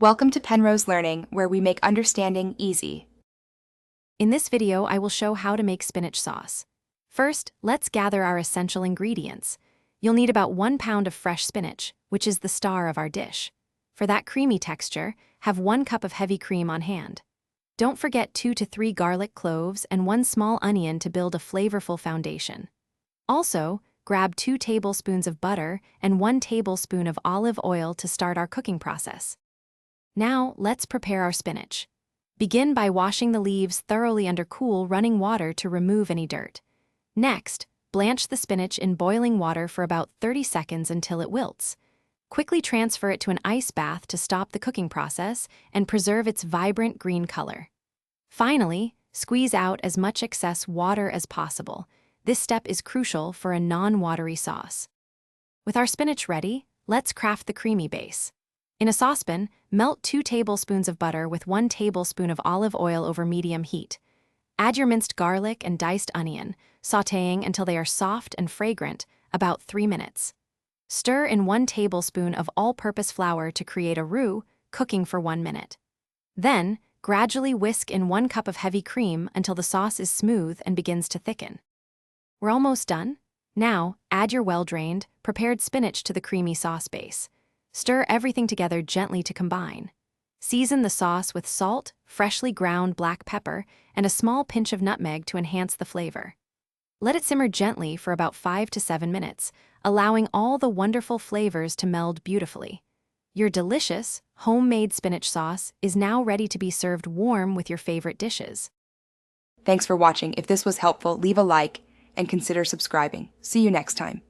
Welcome to Penrose Learning, where we make understanding easy. In this video, I will show how to make spinach sauce. First, let's gather our essential ingredients. You'll need about 1 pound of fresh spinach, which is the star of our dish. For that creamy texture, have 1 cup of heavy cream on hand. Don't forget 2 to 3 garlic cloves and 1 small onion to build a flavorful foundation. Also, grab 2 tablespoons of butter and 1 tablespoon of olive oil to start our cooking process. Now, let's prepare our spinach. Begin by washing the leaves thoroughly under cool, running water to remove any dirt. Next, blanch the spinach in boiling water for about 30 seconds until it wilts. Quickly transfer it to an ice bath to stop the cooking process and preserve its vibrant green color. Finally, squeeze out as much excess water as possible. This step is crucial for a non-watery sauce. With our spinach ready, let's craft the creamy base. In a saucepan, melt 2 tablespoons of butter with 1 tablespoon of olive oil over medium heat. Add your minced garlic and diced onion, sautéing until they are soft and fragrant, about 3 minutes. Stir in 1 tablespoon of all-purpose flour to create a roux, cooking for 1 minute. Then, gradually whisk in 1 cup of heavy cream until the sauce is smooth and begins to thicken. We're almost done. Now, add your well-drained, prepared spinach to the creamy sauce base. Stir everything together gently to combine. Season the sauce with salt, freshly ground black pepper, and a small pinch of nutmeg to enhance the flavor. Let it simmer gently for about 5 to 7 minutes, allowing all the wonderful flavors to meld beautifully. Your delicious, homemade spinach sauce is now ready to be served warm with your favorite dishes. Thanks for watching. If this was helpful, leave a like and consider subscribing. See you next time.